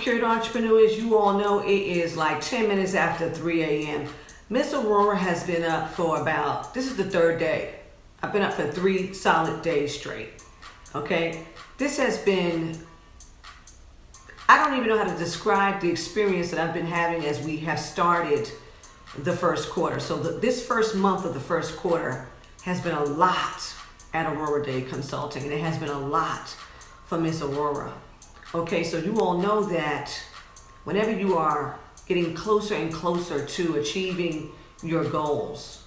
secured entrepreneurs, you all know it is like 10 minutes after 3 a.m. Miss Aurorah has been up for this is the third day. I've been up for 3 solid days straight. Okay? This has been, I don't even know how to describe the experience that I've been having as we have started the first quarter. So this first month of the first quarter has been a lot at Aurorah Dey Consulting, and it has been a lot for Miss Aurorah. Okay, so you all know that whenever you are getting closer and closer to achieving your goals,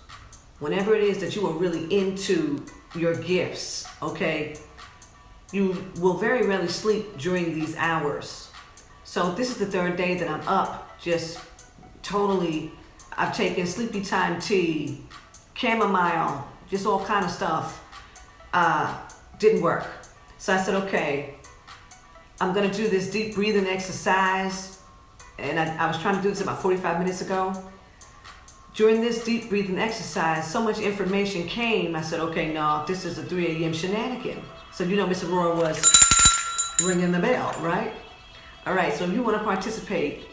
whenever it is that you are really into your gifts, okay, you will very rarely sleep during these hours. So this is the third day that I'm up, just totally, I've taken sleepy time tea, chamomile, just all kind of stuff. Didn't work. So I said, okay, I'm gonna do this deep breathing exercise. And I was trying to do this about 45 minutes ago. During this deep breathing exercise, so much information came. I said, okay, no, this is a 3 a.m. shenanigan. So you know Miss Aurorah was ringing the bell, right? All right, so if you want to participate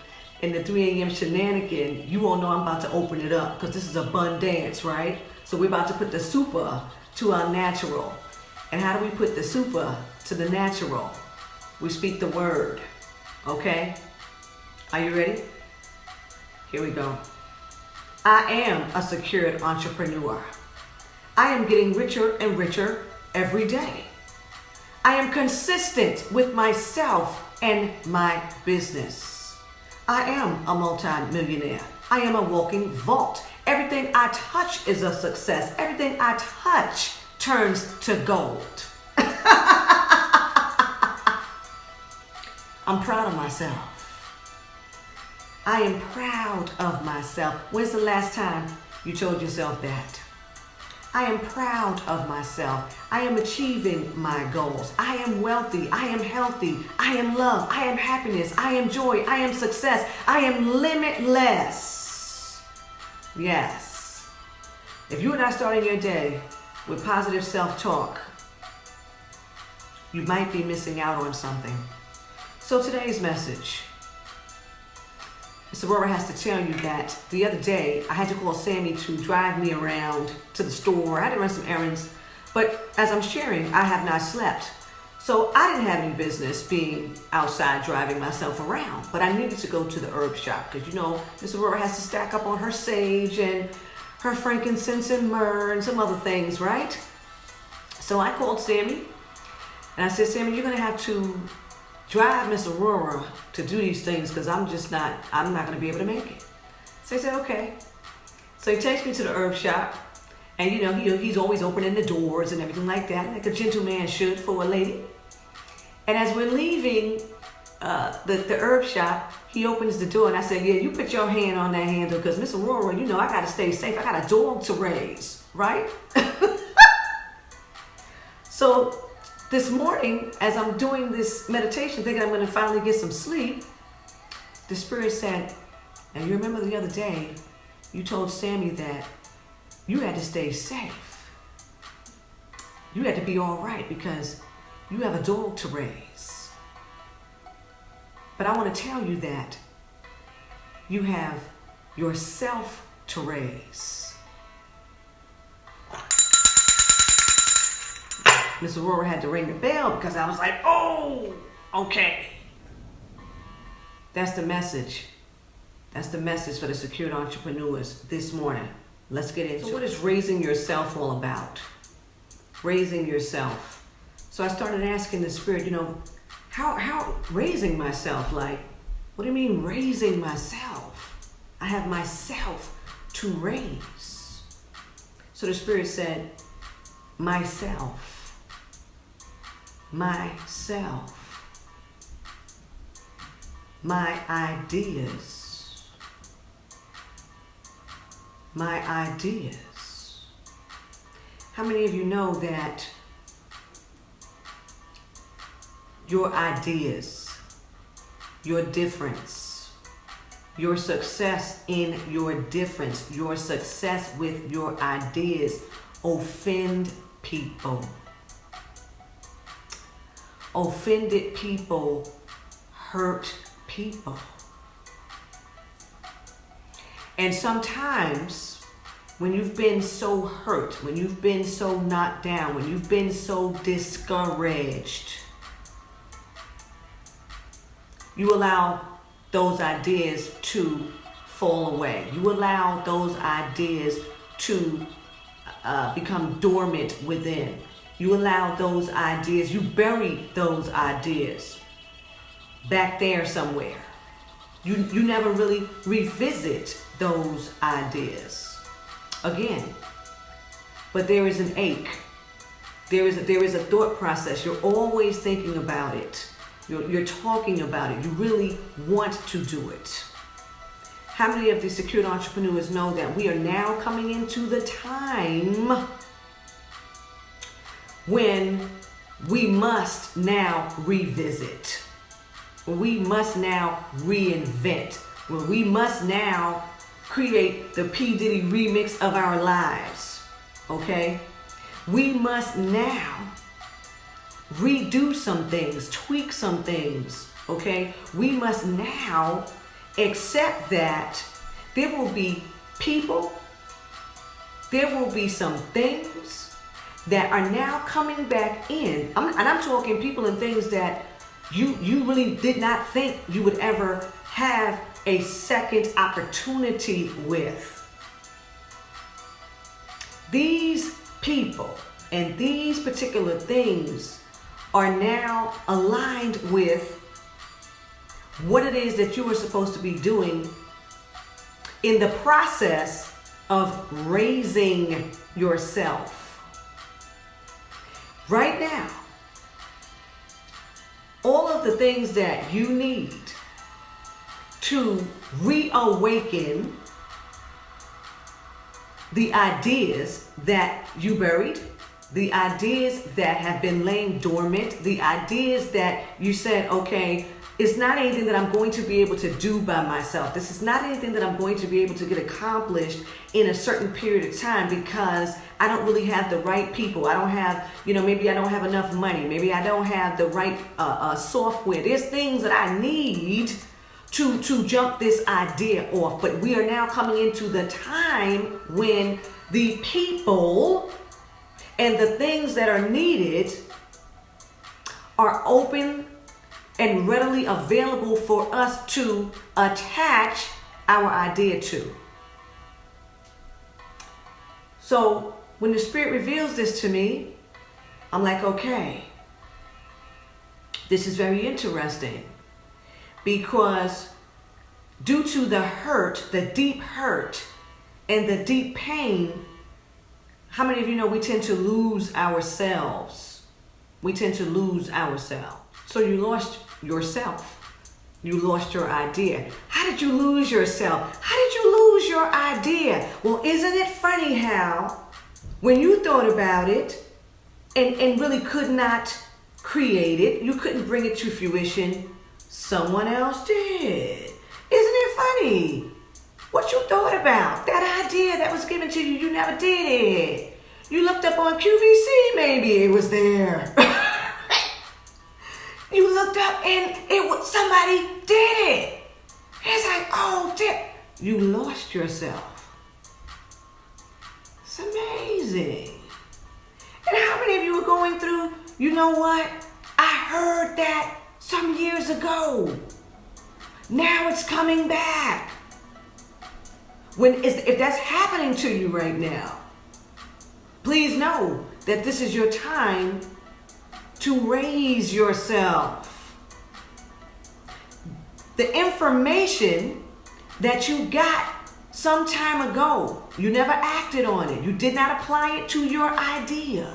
in the 3 a.m. shenanigan, you all know I'm about to open it up because this is a bun dance, right? So we're about to put the super to our natural. And how do we put the super to the natural? We speak the word, okay? Are you ready? Here we go. I am a secured entrepreneur. I am getting richer and richer every day. I am consistent with myself and my business. I am a multi-millionaire. I am a walking vault. Everything I touch is a success. Everything I touch turns to gold. I'm proud of myself. I am proud of myself. When's the last time you told yourself that? I am proud of myself. I am achieving my goals. I am wealthy. I am healthy. I am love. I am happiness. I am joy. I am success. I am limitless. Yes. If you are not starting your day with positive self-talk, you might be missing out on something. So today's message, Mr. Aurorah has to tell you that the other day I had to call Sammy to drive me around to the store. I had to run some errands, but as I'm sharing, I have not slept. So I didn't have any business being outside driving myself around, but I needed to go to the herb shop because you know Mr. Aurorah has to stack up on her sage and her frankincense and myrrh and some other things, right? So I called Sammy and I said, Sammy, you're gonna have to drive Miss Aurorah to do these things because I'm not going to be able to make it. So he said, okay. So he takes me to the herb shop and you know, he's always opening the doors and everything like that, like a gentleman should for a lady. And as we're leaving the herb shop, he opens the door and I said, yeah, you put your hand on that handle because Miss Aurorah, you know, I got to stay safe. I got a dog to raise, right? So this morning, as I'm doing this meditation, thinking I'm going to finally get some sleep, the Spirit said, and you remember the other day, you told Sammy that you had to stay safe. You had to be all right because you have a dog to raise. But I want to tell you that you have yourself to raise. Miss Aurorah had to ring the bell because I was like, oh, okay. That's the message. That's the message for the secured entrepreneurs this morning. Let's get into it. So what is raising yourself all about? Raising yourself. So I started asking the Spirit, you know, how raising myself? Like, what do you mean raising myself? I have myself to raise. So the Spirit said, myself. Myself, my ideas, my ideas. How many of you know that your ideas, your difference, your success in your difference, your success with your ideas offend people? Offended people hurt people. And sometimes when you've been so hurt, when you've been so knocked down, when you've been so discouraged, you allow those ideas to fall away. You allow those ideas to become dormant within. You allow those ideas, you bury those ideas back there somewhere. You never really revisit those ideas again. But there is an ache. There is a thought process. You're always thinking about it. You're talking about it. You really want to do it. How many of the secured entrepreneurs know that we are now coming into the time when we must now revisit, when we must now reinvent, when we must now create the P. Diddy remix of our lives, okay? We must now redo some things, tweak some things, okay? We must now accept that there will be people, there will be some things that are now coming back in. I'm talking people and things that you really did not think you would ever have a second opportunity with. These people and these particular things are now aligned with what it is that you are supposed to be doing in the process of raising yourself. Right now, all of the things that you need to reawaken the ideas that you buried, the ideas that have been laying dormant, the ideas that you said, okay, it's not anything that I'm going to be able to do by myself. This is not anything that I'm going to be able to get accomplished in a certain period of time because I don't really have the right people. I don't have, maybe I don't have enough money. Maybe I don't have the right software. There's things that I need to jump this idea off. But we are now coming into the time when the people and the things that are needed are open and readily available for us to attach our idea to. So when the Spirit reveals this to me, I'm like, okay, this is very interesting because due to the hurt, the deep hurt and the deep pain, how many of you know we tend to lose ourselves? We tend to lose ourselves. So you lost yourself. You lost your idea. How did you lose yourself? How did you lose your idea? Well, isn't it funny how when you thought about it and really could not create it, you couldn't bring it to fruition, someone else did. Isn't it funny? What you thought about, that idea that was given to you, you never did it. You looked up on QVC, maybe it was there. You looked up and somebody did it. It's like, oh, you lost yourself. It's amazing. And how many of you are going through, you know what? I heard that some years ago. Now it's coming back. If that's happening to you right now, please know that this is your time to raise yourself. The information that you got some time ago, you never acted on it. You did not apply it to your idea.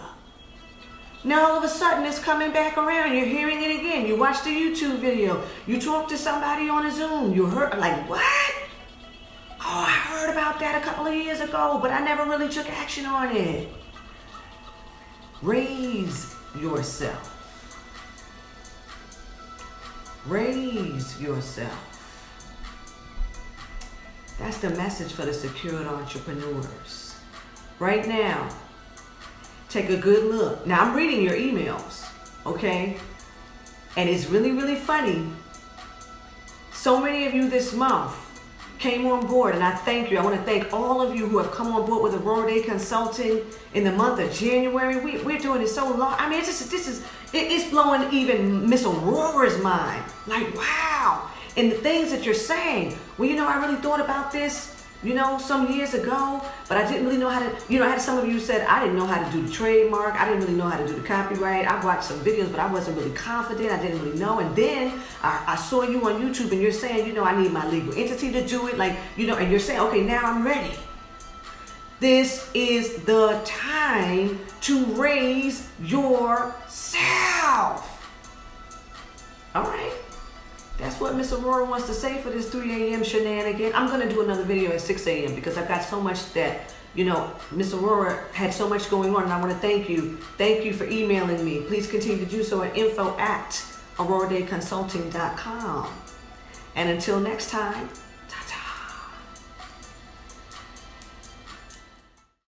Now all of a sudden it's coming back around. You're hearing it again. You watched a YouTube video. You talked to somebody on a Zoom. You heard, like, what? Oh, I heard about that a couple of years ago, but I never really took action on it. Raise yourself. Raise yourself. That's the message for the secured entrepreneurs. Right now, take a good look. Now, I'm reading your emails, okay? And it's really, really funny. So many of you this month came on board, and I thank you. I want to thank all of you who have come on board with Aurorah Dey Consulting in the month of January. We're doing it so long. I mean, it's blowing even Miss Aurorah's mind. Like, wow. And the things that you're saying, well, you know, I really thought about this, you know, some years ago, but I didn't really know how to, you know, I had some of you said, I didn't know how to do the trademark. I didn't really know how to do the copyright. I watched some videos, but I wasn't really confident. I didn't really know. And then I saw you on YouTube and you're saying, you know, I need my legal entity to do it. Like, you know, and you're saying, okay, now I'm ready. This is the time to raise yourself. All right. That's what Miss Aurorah wants to say for this 3 a.m. shenanigan. I'm going to do another video at 6 a.m. because I've got so much that, you know, Miss Aurorah had so much going on, and I want to thank you. Thank you for emailing me. Please continue to do so at info@aurorahdayconsulting.com. And until next time,